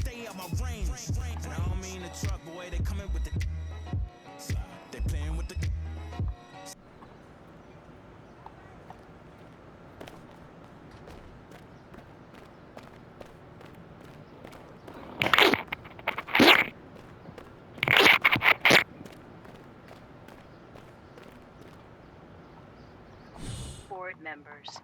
stay out my range. And I don't mean the truck, boy, they coming with the slide. They playing with the board members.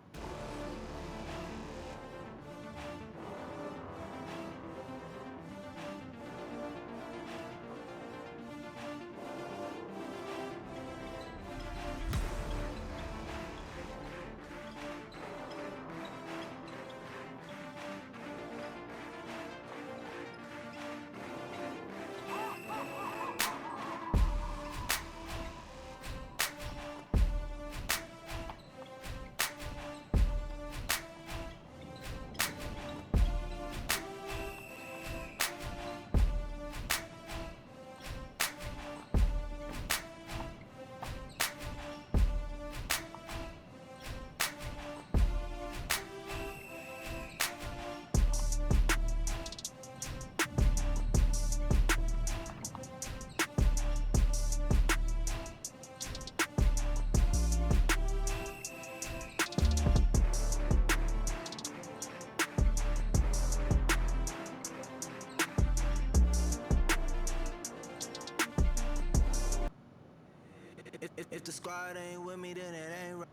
If the squad ain't with me, then it ain't right.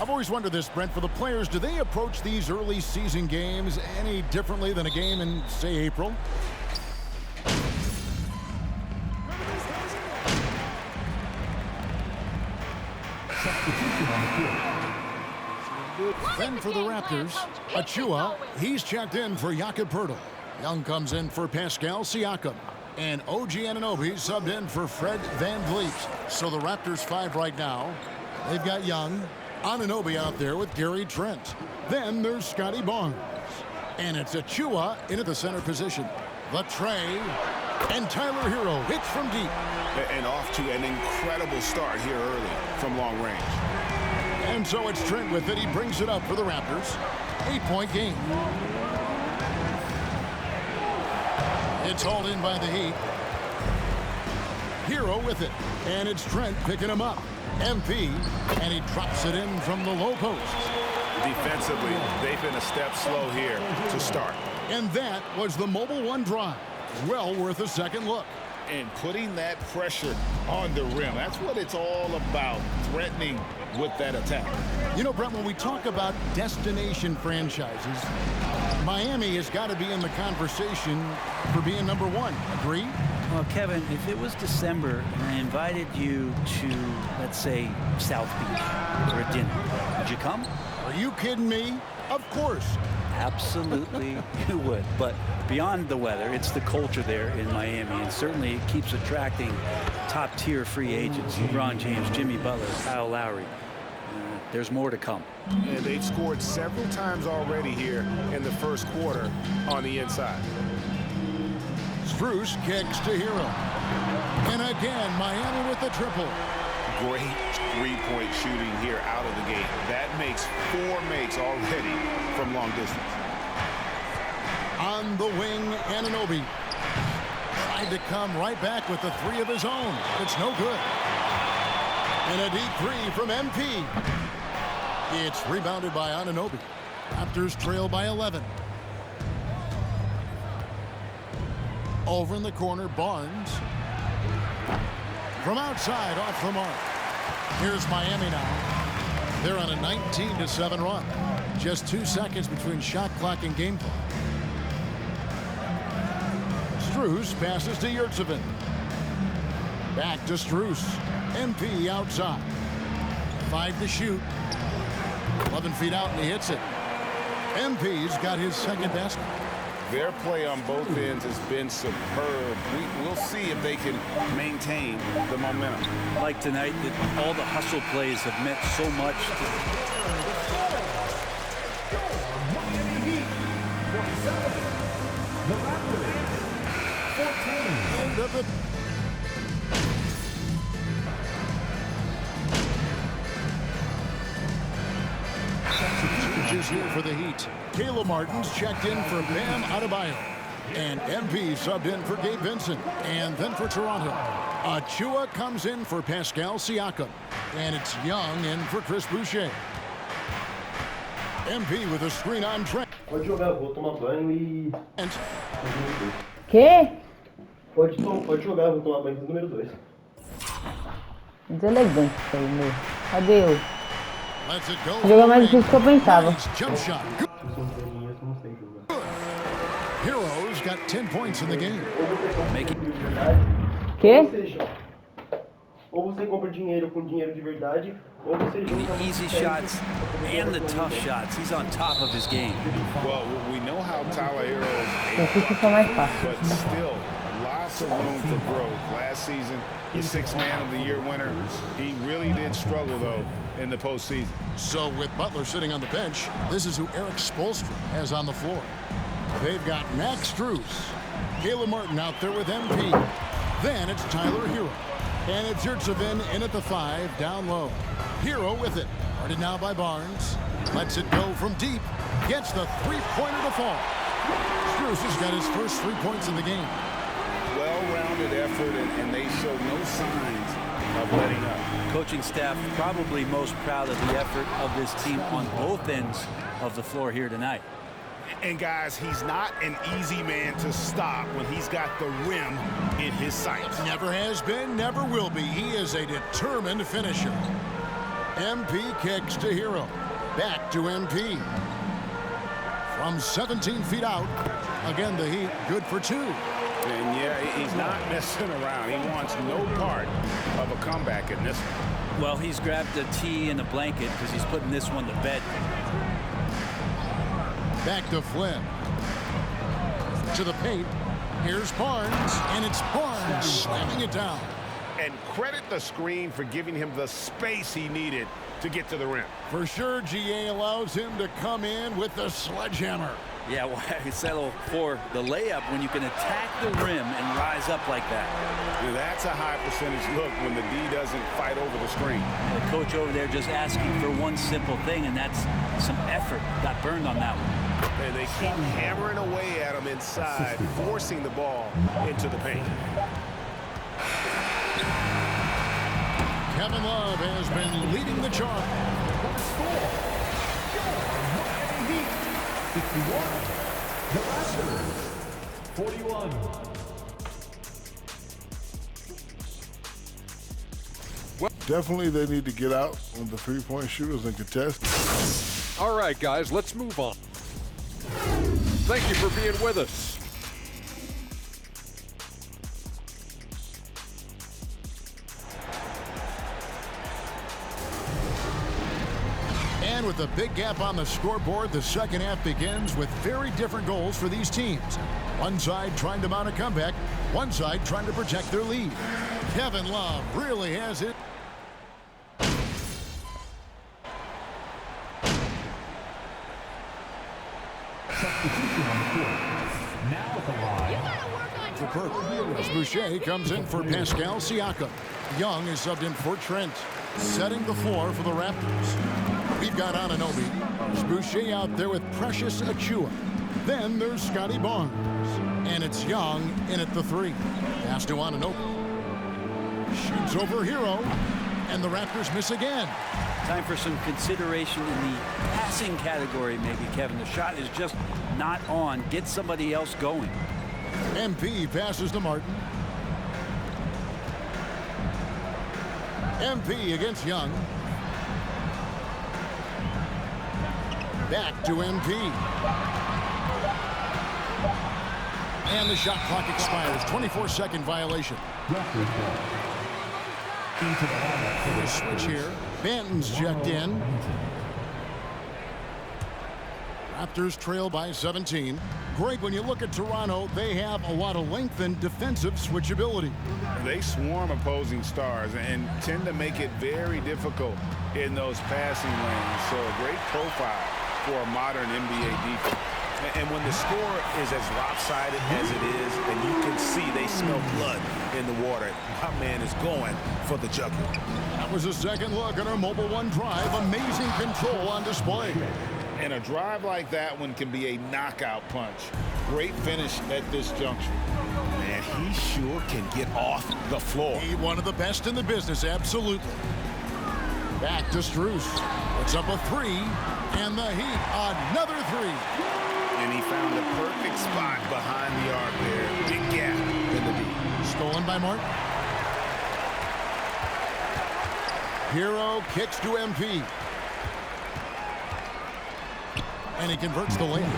I've always wondered this, Brent, for the players, do they approach these early season games any differently than a game in, say, April? Then for the Raptors, Achua, he's checked in for Jakob Poeltl. Young comes in for Pascal Siakam. And OG Anunoby subbed in for Fred VanVleet. So the Raptors 5 right now. They've got Young, Anunoby out there with Gary Trent. Then there's Scotty Barnes. And it's Achua in at the center position. The tray. And Tyler Hero hits from deep. And off to an incredible start here early from long range. And so it's Trent with it. He brings it up for the Raptors. 8-point game. It's hauled in by the Heat. Hero with it. And it's Trent picking him up. MP. And he drops it in from the low post. Defensively, they've been a step slow here to start. And that was the Mobile One drive. Well worth a second look. And putting that pressure on the rim. That's what it's all about, threatening with that attack. You know, Brent, when we talk about destination franchises, Miami has got to be in the conversation for being number one. Agree? Well, Kevin, if it was December and I invited you to, let's say, South Beach for a dinner, would you come? Are you kidding me? Of course. Absolutely, you would. But beyond the weather, it's the culture there in Miami, and certainly it keeps attracting top-tier free agents. LeBron James, Jimmy Butler, Kyle Lowry. There's more to come. And they've scored several times already here in the first quarter on the inside. Strus kicks to Hero. And again, Miami with the triple. Great three-point shooting here out of the gate. That makes 4 makes already from long distance. On the wing, Anunoby tried to come right back with the 3 of his own. It's no good. And a deep 3 from MP. It's rebounded by Anunoby. Raptors trail by 11. Over in the corner, Barnes. From outside, off the mark. Here's Miami now. They're on a 19-7 run. Just 2 seconds between shot clock and game clock. Strus passes to Yurtseven. Back to Strus. MP outside. 5 to shoot. 11 feet out, and he hits it. MP's got his second basket. Their play on both ends has been superb. We'll see if they can maintain the momentum. Like tonight, that all the hustle plays have meant so much. End of it. Substitutions here for the Heat. Caleb Martin's checked in for Bam Adebayo. And MP subbed in for Gabe Vincent. And then for Toronto, Achua comes in for Pascal Siakam. And it's Young in for Chris Boucher. MP with a screen on Trent. Pode jogar, vou tomar banho e. Quê? Pode jogar, vou tomar banho com o número 2. Deselegante isso aí, meu. Cadê eu? Lets it go. O jogo é mais difícil que eu pensava. Nice jump shot. Good. Eu não sei jogar. Heroes got 10 points in the game. Quê? Ou seja, ou você compra dinheiro com dinheiro de verdade, ou você junta The easy shots and the tough shots. He's on top of his game. Well, we know how Tyler Hero is Eu fiz isso mais fácil. but still lots of room for growth. Last season, the 6th Man of the Year winner. He really did struggle, though, in the postseason. So with Butler sitting on the bench, this is who Eric Spoelstra has on the floor. They've got Max Strus, Caleb Martin out there with MP. Then it's Tyler Hero. And it's Yurtseven in at the 5, down low. Hero with it. Guarded now by Barnes. Lets it go from deep. Gets the three-pointer to fall. Strus has got his first 3 points in the game. Well-rounded effort, and they show no signs of letting up. Coaching staff probably most proud of the effort of this team on both ends of the floor here tonight. And guys, he's not an easy man to stop when he's got the rim in his sights. Never has been, never will be. He is a determined finisher. MP kicks to Hero. Back to MP. From 17 feet out. Again, the Heat good for 2. And yeah, he's not messing around. He wants no part of a comeback in this one. Well, he's grabbed a tee and a blanket because he's putting this one to bed. Back to Flynn. To the paint. Here's Barnes, and it's Barnes slamming it down. And credit the screen for giving him the space he needed to get to the rim. For sure, GA allows him to come in with the sledgehammer. Yeah, why settle for the layup when you can attack the rim and rise up like that? That's a high percentage look when the D doesn't fight over the screen. The coach over there just asking for one simple thing, and that's some effort. Got burned on that one. And they keep hammering away at him inside, forcing the ball into the paint. Kevin Love has been leading the charge. 41. Definitely they need to get out on the three-point shooters and contest. All right, guys, let's move on. Thank you for being with us. And with a big gap on the scoreboard, the second half begins with very different goals for these teams. One side trying to mount a comeback, one side trying to protect their lead. Kevin Love really has it. For Perk, as Boucher comes in for Pascal Siakam. Young is subbed in for Trent. Setting the floor for the Raptors. We've got Anunoby. There's Boucher out there with Precious Achua. Then there's Scotty Barnes. And it's Young in at the 3. Pass to Anunoby. Shoots over Hero. And the Raptors miss again. Time for some consideration in the passing category, maybe, Kevin. The shot is just not on. Get somebody else going. MP passes to Martin. MP against Young. Back to MP. And the shot clock expires. 24-second violation. The switch here. Banton's checked in. Raptors trail by 17. Greg, when you look at Toronto, they have a lot of length and defensive switchability. They swarm opposing stars and tend to make it very difficult in those passing lanes. So a great profile for a modern NBA defense. And when the score is as lopsided as it is, and you can see they smell blood in the water, my man is going for the jugular. That was a second look at our Mobile One drive. Amazing control on display. And a drive like that one can be a knockout punch. Great finish at this juncture. Man, he sure can get off the floor. He one of the best in the business, absolutely. Back to Strus. Puts up a three, and the Heat, another three. And he found the perfect spot behind the arc there. Big gap in the D. Stolen by Martin. Hero kicks to MP. And he converts the layup.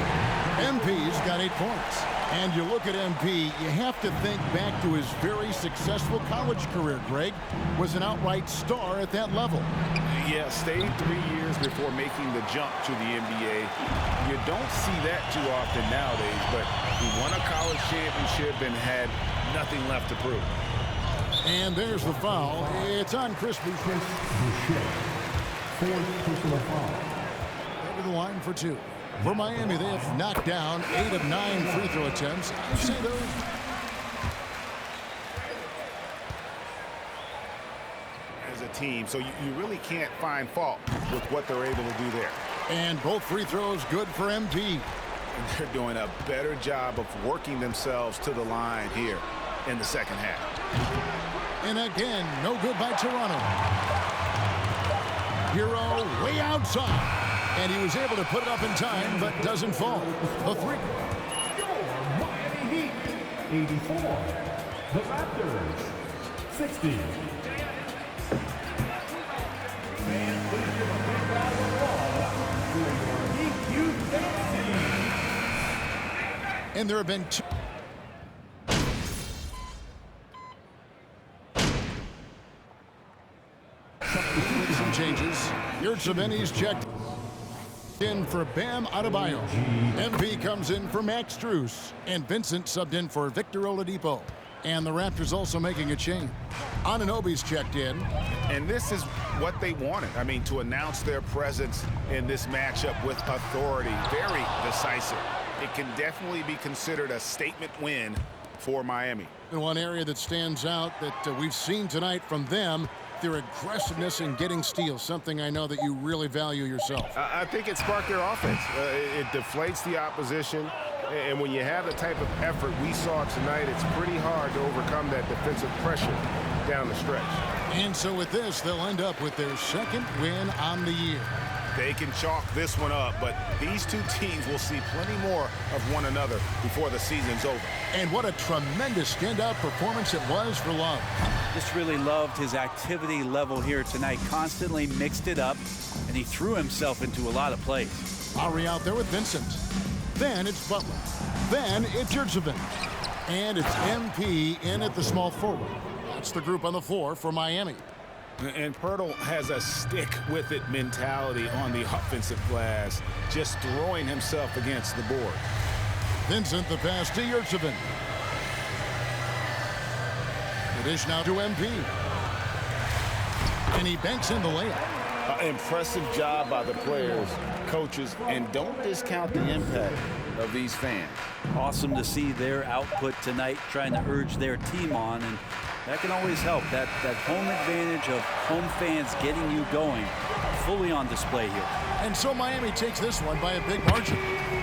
MP's got 8 points. And you look at MP, you have to think back to his very successful college career, Greg. Was an outright star at that level. Yeah, stayed 3 years before making the jump to the NBA. You don't see that too often nowadays, but he won a college championship and had nothing left to prove. And there's the foul. It's on Chris Boucher. Fourth personal foul. Over the line for 2. For Miami, they have knocked down 8 of 9 free throw attempts. I'd say those as a team, so you really can't find fault with what they're able to do there. And both free throws good for MP. And they're doing a better job of working themselves to the line here in the second half. And again, no good by Toronto. Hero way outside. And he was able to put it up in time, but doesn't fall. The three. Miami Heat, 84. The Raptors, 60. And please give a big round of applause for your Heat Youth team. And there have been 2. Some changes. Yurtseven's checked in for Bam Adebayo. MP comes in for Max Strus. And Vincent subbed in for Victor Oladipo. And the Raptors also making a change. Anunoby's checked in. And this is what they wanted. I mean, to announce their presence in this matchup with authority. Very decisive. It can definitely be considered a statement win for Miami. And one area that stands out that we've seen tonight from them, their aggressiveness in getting steals, something I know that you really value yourself. I think it sparked their offense. It deflates the opposition, and when you have the type of effort we saw tonight, it's pretty hard to overcome that defensive pressure down the stretch. And so with this, they'll end up with their second win on the year. They can chalk this one up, but these two teams will see plenty more of one another before the season's over. And what a tremendous standout performance it was for Love. Just really loved his activity level here tonight. Constantly mixed it up, and he threw himself into a lot of plays. Lowry out there with Vincent. Then it's Butler. Then it's Yurtseven. And it's MP in at the small forward. That's the group on the floor for Miami. And Poeltl has a stick-with-it mentality on the offensive glass, just throwing himself against the board. Vincent the pass to Yurtseven. The dish now to MP. And he banks in the layup. Impressive job by the players, coaches, and don't discount the impact of these fans. Awesome to see their output tonight, trying to urge their team on, and that can always help. That home advantage of home fans getting you going, fully on display here. And so Miami takes this one by a big margin.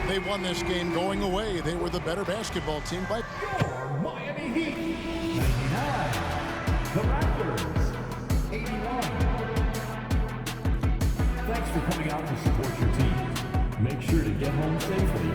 They won this game going away. They were the better basketball team by... Your Miami Heat, 99. The Raptors, 81. Thanks for coming out to support your team. Make sure to get home safely